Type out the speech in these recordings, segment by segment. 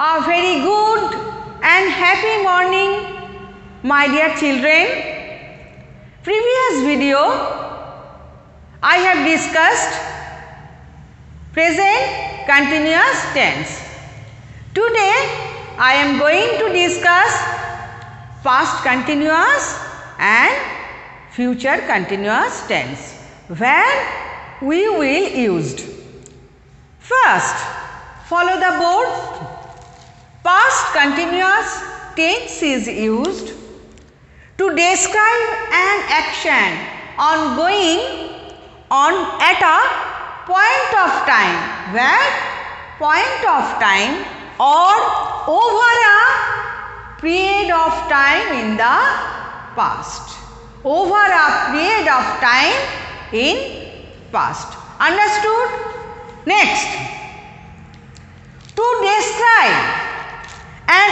A very good and happy morning, my dear children. Previous video I have discussed present continuous tense. Today I am going to discuss past continuous and future continuous tense where we will used. First, follow the board. Past continuous tense is used to describe an action ongoing at a point of time, where point of time or over a period of time in the past. Over a period of time in past. Understood? Next, to describe an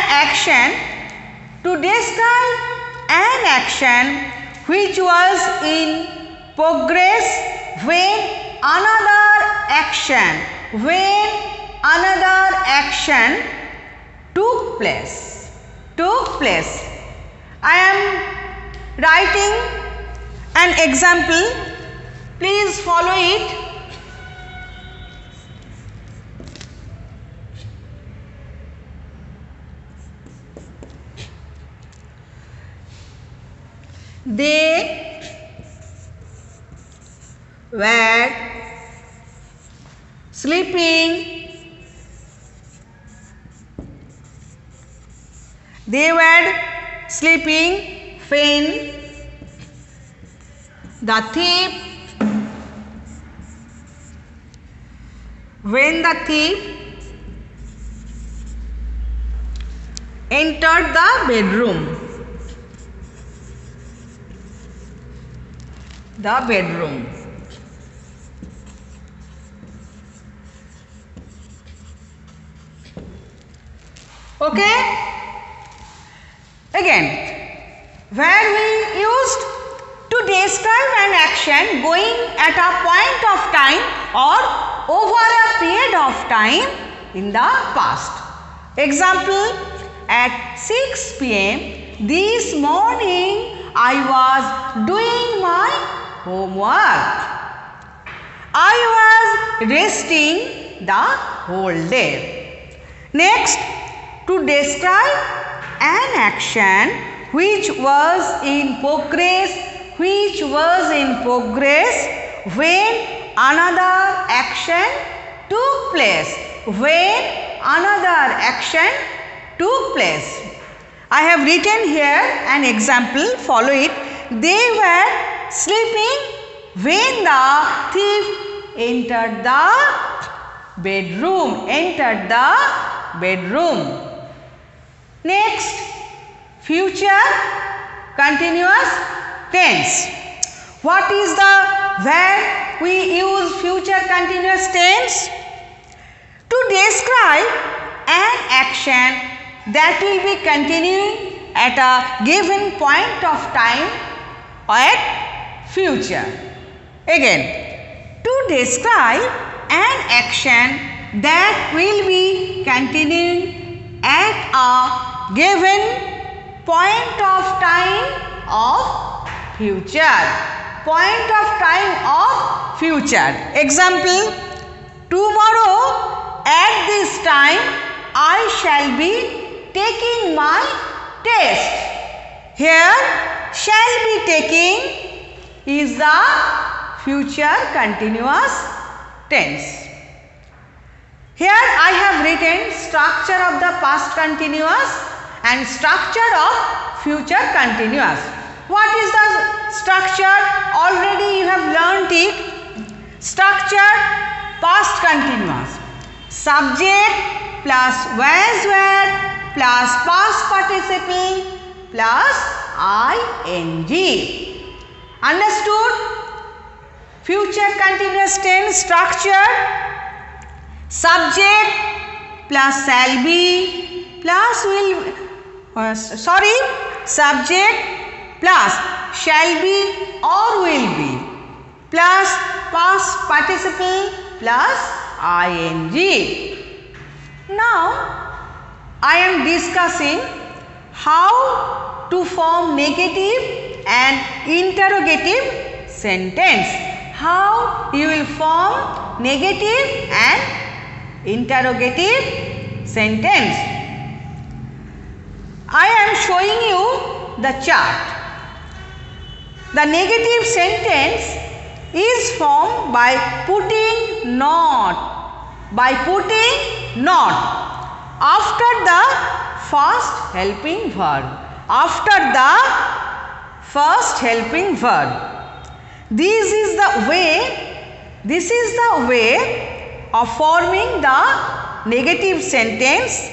action, which was in progress when another action took place. I am writing an example. Please follow it. They were sleeping. When the thief entered the bedroom. Okay? Again, where we used to describe an action going at a point of time or over a period of time in the past. Example, at 6 p.m. this morning I was doing my homework. I was resting the whole day. Next, to describe an action which was in progress when another action took place. I have written here an example. Follow it. They were sleeping when the thief entered the bedroom. Next, future continuous tense. What is where we use future continuous tense? To describe an action that will be continuing at a given point of time at future. Again, to describe an action that will be continuing at a given point of time of future. Example, tomorrow at this time I shall be taking my test. Here, shall be taking is the future continuous tense. Here I have written structure of the past continuous and structure of future continuous. What is the structure? Already you have learnt it. Structure, past continuous. Subject plus was were plus past participle plus ing. Understood? Future continuous tense structure. Subject plus shall be plus subject plus shall be or will be plus past participle plus ing. Now I am discussing how to form negative and interrogative sentence. How you will form negative and interrogative sentence. I am showing you the chart. The negative sentence is formed by putting not. By putting not after the first helping verb. After the first helping verb. This is the way of forming the negative sentence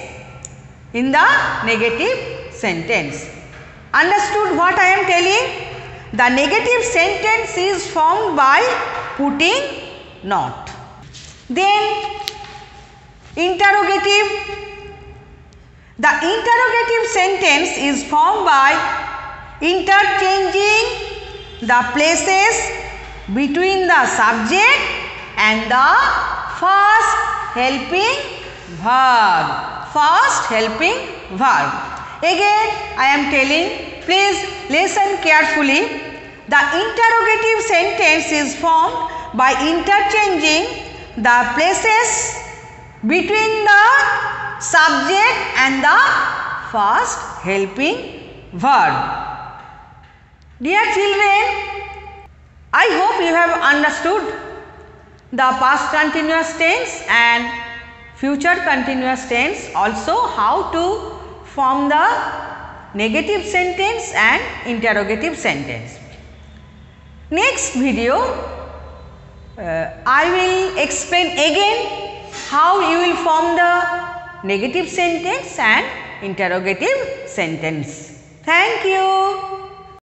in the negative sentence. Understood what I am telling? The negative sentence is formed by putting not. Then interrogative. The interrogative sentence is formed by interchanging the places between the subject and the first helping verb. First helping verb. Again I am telling, please listen carefully. The interrogative sentence is formed by interchanging the places between the subject and the first helping verb. Dear children, I hope you have understood the past continuous tense and future continuous tense, also how to form the negative sentence and interrogative sentence. Next video, I will explain again how you will form the negative sentence and interrogative sentence. Thank you.